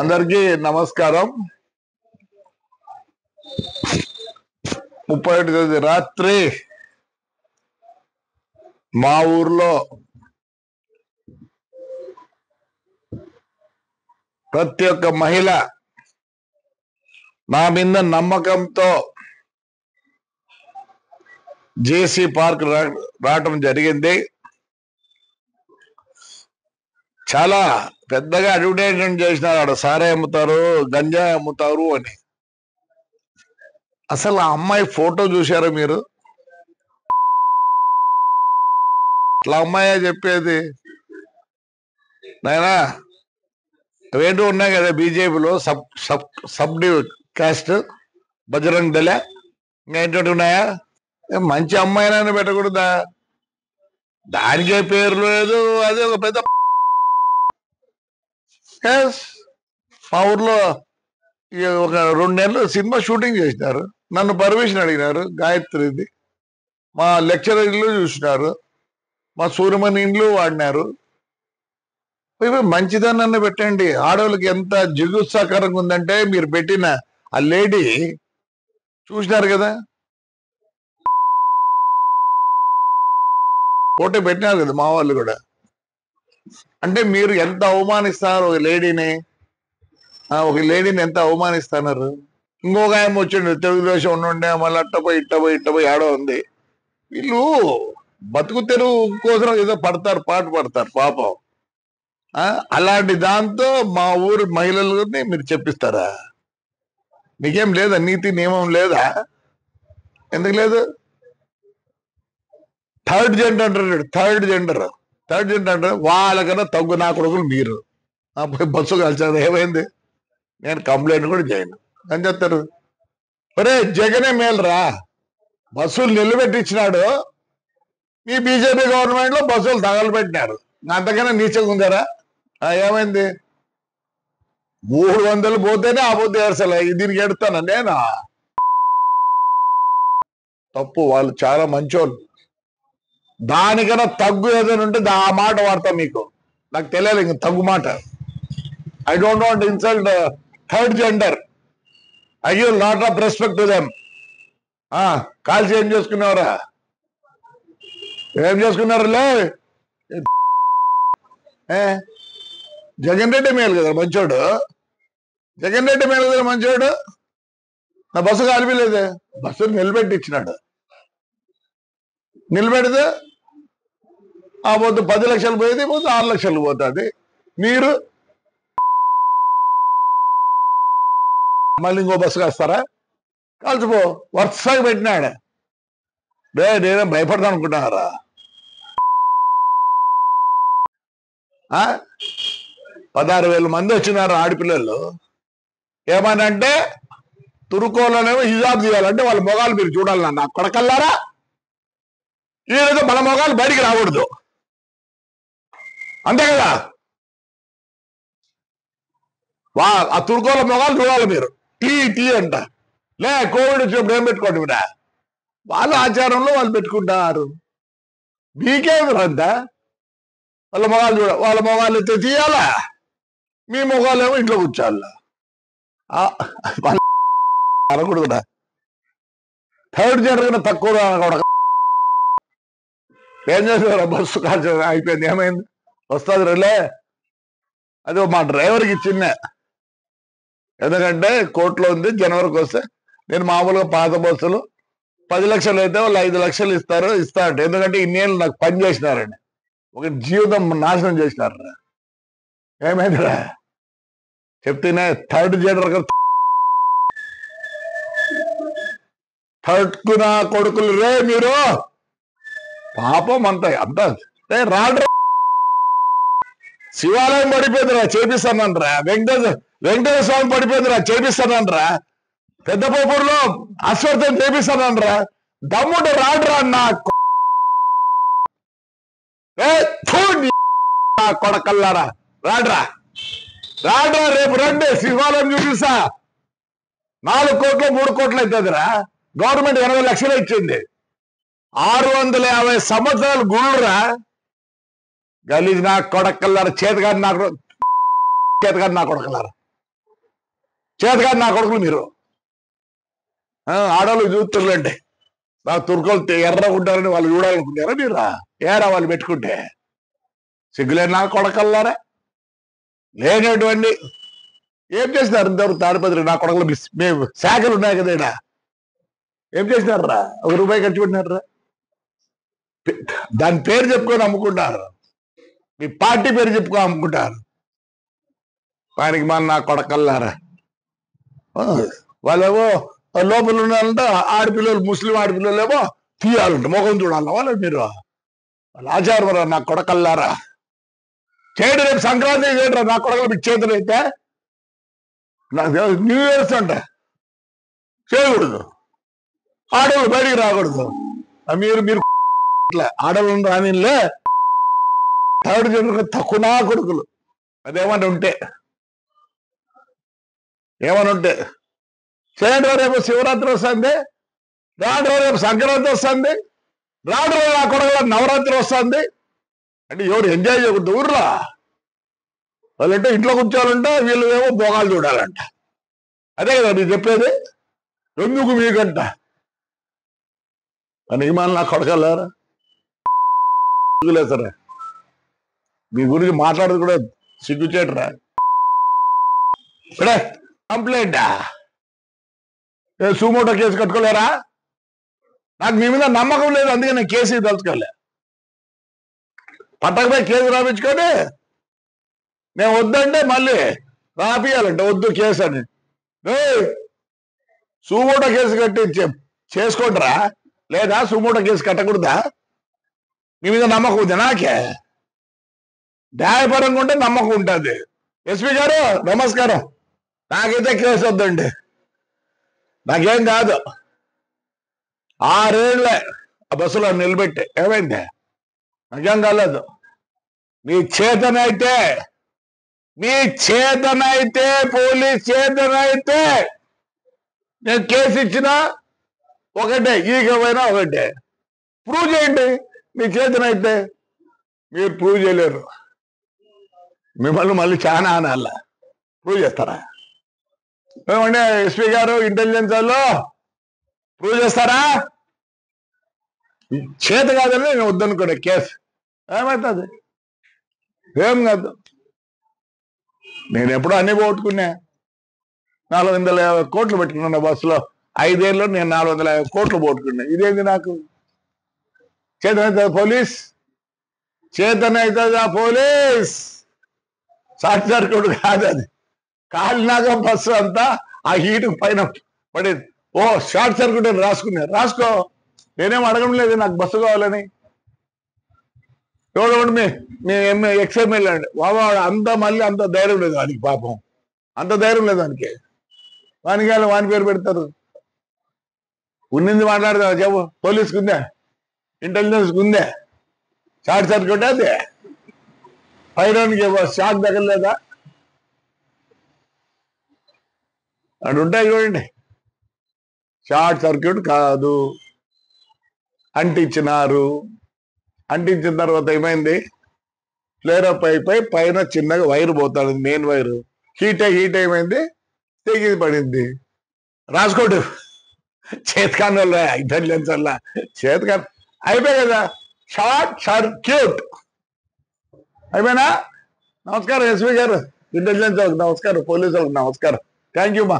అందరికీ నమస్కారం. 31 తేదీ రాత్రి మా ఊర్లో ప్రతి ఒక్క మహిళ నా మీద నమ్మకంతో జేసీ పార్క్ రావటం జరిగింది. చాలా పెద్దగా అడ్వర్టైజ్మెంట్ చేసినారు. ఆడ సారే అమ్ముతారు, గంజాయి అమ్ముతారు అని. అసలు ఆ అమ్మాయి ఫోటో చూశారా మీరు? అట్లా అమ్మాయే చెప్పేది. నాయనా అవేంటో ఉన్నాయి కదా బీజేపీలో సబ్ కాస్ట్ బజరంగ్ దళ, ఇంకా ఏంటంటే ఉన్నాయా? మంచి అమ్మాయినైనా పెట్టకూడదా? దానికే పేరు లేదు. అది ఒక పెద్ద మా ఊర్లో ఒక 2 నెలలు సినిమా షూటింగ్ చేసినారు. నన్ను పర్మిషన్ అడిగినారు. గాయత్రిది మా లెక్చరర్ ఇల్లు చూసినారు, మా సూర్యమణి ఇండ్లు వాడినారు. మంచిదాన్ని పెట్టండి. ఆడవాళ్ళకి ఎంత జిగుత్సాకరంగా ఉందంటే మీరు పెట్టిన ఆ లేడీ చూసినారు కదా, ఫోటో పెట్టినారు కదా మా వాళ్ళు కూడా. అంటే మీరు ఎంత అవమానిస్తారు ఒక లేడీని ఎంత అవమానిస్తున్నారు. ఇంకొక ఆయన వచ్చిండు, తెలుగుదేశం ఉండే, మళ్ళీ ఇట్టపోయి ఆడో ఉంది. వీళ్ళు బతుకు తెరువు కోసం ఏదో పాటు పడతారు పాపం. అలాంటి దాంతో మా ఊరు మహిళలని మీరు చెప్పిస్తారా? మీకేం లేదా? నీతి నియమం లేదా? ఎందుకు లేదు? థర్డ్ జెండర్ అంటారు. వాళ్ళకన్నా తగ్గు నా కొడుకులు మీరు. బస్సు కలిసారు, ఏమైంది? నేను కంప్లైంట్ కూడా చేయను అని చెప్తారు. ఒరే జగనే మేలురా, బస్సులు నిలబెట్టించినాడు. ఈ బీజేపీ గవర్నమెంట్ లో బస్సులు తగలబెట్టినారు. అంతకన్నా నీచంగా ఉందారా? ఏమైంది? 300 పోతేనే ఆ పొద్దు ఏడ్చలే. దీనికి ఎడతాను నేను. తప్పు. వాళ్ళు చాలా మంచోళ్ళు. దానికన్నా తగ్గు ఏదైనా ఉంటే ఆ మాట వాడతా. మీకు నాకు తెలియదు ఇంక తగ్గు మాట. I don't want insult third gender. I give lot of respect to them. కాల్చి ఏం చేసుకున్నారా? ఏం చేసుకున్నారులే? జగన్ రెడ్డి మేలు కదా మంచోడు. నా బస్సు కాలిపోలేదే. బస్సు నిలబెట్టించినాడు. నిలబెడితే ఆ పొద్దు 10 లక్షలు పోయేది, పొద్దు 6 లక్షలు పోతుంది. మీరు మళ్ళీ ఇంకో బస్సు కాస్తారా? కాల్చిపో. వరుసగా పెట్టినాడు. నేనేం భయపడతాను అనుకుంటున్నారా? 16,000 మంది వచ్చినారు ఆడపిల్లలు. ఏమనంటే తురుకోలోనేమో హిజాబ్ తీయాలంటే వాళ్ళ మొగాలు మీరు చూడాలి. నా కొడకల్లారా, ఈరోజు మన మొగాలు బయటికి రాకూడదు, అంతే కదా? ఆ తురుకోల మొగాలు చూడాలి మీరు. టీ అంట. కోవిడ్ వచ్చినప్పుడు ఏం పెట్టుకోండి బిడ్డ. వాళ్ళ ఆచారంలో వాళ్ళు పెట్టుకుంటారు. మీకేమిరంతా? వాళ్ళ మొగాలు ఎత్తే తీయాలా, మీ మొగాలేమో ఇంట్లో కూర్చోాలా. అనకూడదు. థర్డ్ జెండర్ కన్నా తక్కువ అనకూడదు. ఏం చేసేవారు? బస్సు కాల్చ అయిపోయింది. ఏమైంది? వస్తుంది రేలే. అది మా డ్రైవర్కి ఇచ్చిందే. ఎందుకంటే కోర్టులో ఉంది, జనవరికి వస్తే. నేను మామూలుగా పాత బస్సులు 10 లక్షలు అయితే వాళ్ళు 5 లక్షలు ఇస్తారంట. ఎందుకంటే ఇన్నేళ్ళు నాకు పని చేసినారండి. ఒక జీవితం నాశనం చేసినారా. ఏమైందిరా చెప్తేనే? థర్డ్ జెండర్ థర్డ్కునా కొడుకులు రే మీరు. పాపం అంతా రాడ్రా. శివాలయం పడిపోయిందిరా, చేపిస్తానంటరా. వెంకటేశ్వర స్వామి పడిపోయిందిరా, చేపిస్తానంటరా. పెద్ద పోపూరులో అశ్వర్థం చేపిస్తానంటరా. దమ్ముంటే రాడ్రా అన్న కొడకల్లారా. రాడ్రా రేపు రండి, శివాలయం చూపిస్తా. 4 కోట్లు 3 కోట్లు అవుతుందిరా. గవర్నమెంట్ 80 లక్షలు ఇచ్చింది. 650 సంవత్సరాలు గుళ్ళురా. గలీజ్ నా కొడకల్లారా. చేతగాని నా కొడకల్లారా. చేతకాదు నా కొడుకులు మీరు. ఆడవాళ్ళు చూస్తుర్లేండి, బాగా తుర్కోలు ఎర్ర ఉంటారని వాళ్ళు చూడాలనుకుంటారా మీరు? ఏరా వాళ్ళు పెట్టుకుంటే సిగ్గులేని నా కొడకల్లారా. లేనటువంటి ఏం చేసినారు ఇంతవరకు తాడిపత్రి నా కొడకలు మేము శాఖలు ఉన్నాయి కదా ఇక్కడ, ఏం చేసినారా? ₹1 ఖర్చు పెట్టినారా? దాని పేరు చెప్పుకొని అమ్ముకుంటారు, మీ పార్టీ పేరు చెప్పుకొని అమ్ముకుంటారు. వానికి మన నా కొడకల్లారా. వాళ్ళేమో లోపల ఉన్నారంటే ఆడపిల్లలు, ముస్లిం ఆడపిల్లలు ఏమో తీయాలంట, ముఖం చూడాలి వాళ్ళు. మీరు వాళ్ళ ఆచారం నా కొడకల్లారా. చేయడు, రేపు సంక్రాంతి చేయడరా నా కొడకలు మీకు చేతులు అయితే. నాకు న్యూ ఇయర్స్ అంట చేయకూడదు, ఆడవాళ్ళు బయటికి రాకూడదు. మీరు మీరు ఆడవాళ్ళని రానిలే, థర్డ్ జనరేషన్ తక్కువ నా కొడుకులు. అదేమని ఉంటే చేయండి. రేపు శివరాత్రి వస్తుంది, రాడు రేపు సంక్రాంతి వస్తుంది, రాడు నా కొడుకుల నవరాత్రి వస్తుంది. అంటే ఎవరు ఎంజాయ్ చేయకూడదు ఊర్లో? వాళ్ళంటే ఇంట్లో కూర్చోవాలంట, వీళ్ళు ఏమో భోగాలు చూడాలంట. అదే కదా మీరు చెప్పేది. ఎందుకు మీకంట అని నా కొడకల్లారా. సరే, మీ గురించి మాట్లాడదు కూడా సిగ్గుచేటరా. ఇక్కడే కంప్లైంటా? Suo motu case కట్టుకోలేరా? నాకు మీ మీద నమ్మకం లేదు, అందుకే నేను కేసు తలుచుకోలే. పట్టకపోయి కేసు రాపించుకొని నేను వద్దంటే మళ్ళీ రాపియాలంటే వద్దు కేసు అని. సుమోటో కేసు కట్టి చేసుకోండిరా, లేదా సుమోటో కేసు కట్టకూడదా? మీ మీద నమ్మకం ఉంది నాకే, న్యాయపరంగా ఉంటే నమ్మకం ఉంటుంది. ఎస్పీ గారు నమస్కారం, నాకైతే కేసు వద్దండి, నాకేం కాదు. 6 ఏళ్ళే ఆ బస్సులో నిలబెట్టి ఏమైంది? నాకేం కాలేదు. మీ చేతనైతే పోలీస్ చేతనైతే నేను కేసు ఇచ్చినా ఒకటే, ఈగమైనా ఒకటే. ప్రూవ్ చేయండి మీ చేతనైతే. మీరు ప్రూవ్ చేయలేరు, మిమ్మల్ని మళ్ళీ చాలా అనాల. ప్రూవ్ చేస్తారా? ఏమంటే ఎస్పీ గారు, ఇంటెలిజెన్స్ వాళ్ళు ప్రూవ్ చేస్తారా? చేత కాదని నేను వద్దనుకోండి కేసు, ఏమవుతుంది? ఏం కాదు. నేను ఎప్పుడో అన్ని పోగొట్టుకున్నా. 450 కోట్లు పెట్టుకున్నా బస్సులో. 5 ఏళ్ళు నేను 450 కోట్లు పోగొట్టుకున్నా. ఇదేంది నాకు? చేతనైతే పోలీస్, చేతనైతుందా పోలీస్? షార్ట్ సర్క్యూట్ కాదు అది, కాలినాక బస్సు అంతా ఆ హీట్ పైన పడేది. ఓ షార్ట్ సర్క్యూట్ అని రాసుకో. నేనేం అడగడం లేదు నాకు బస్సు కావాలని. ఎవడో మీ ఎక్స్ఎంఎల్ అండి బాబా, అంత మళ్ళీ అంత ధైర్యం లేదు వానికి, పాపం అంత ధైర్యం లేదు వానికి. వాని పేరు పెడతారు. ఉన్నింది మాట్లాడదా చెప్పు. పోలీస్కి ఉందే, ఇంటెలిజెన్స్కి ఉందే? షార్ట్ సర్క్యూట్ అది పైరానికి షాక్ తగలేదా? అటు ఉంటాయి చూడండి. షార్ట్ సర్క్యూట్ కాదు, అంటించినారు. అంటించిన తర్వాత ఏమైంది? ఫ్లేరప్ అయిపోయి పైన చిన్నగా వైర్ పోతాడు, మెయిన్ వైరు హీట్ ఏమైంది? తెగి పడింది. రాసుకోండి. చేతకాని వల్ల, ఇంటెలిజెన్స్ వల్ల చేతకాని అయిపోయి కదా. షార్ట్ సర్క్యూట్ అయిపోయినా. నమస్కారం ఎస్పీ గారు, ఇంటెలిజెన్స్ వాళ్ళకి నమస్కారం, పోలీసు వాళ్ళకి నమస్కారం. థ్యాంక్ యూ మా.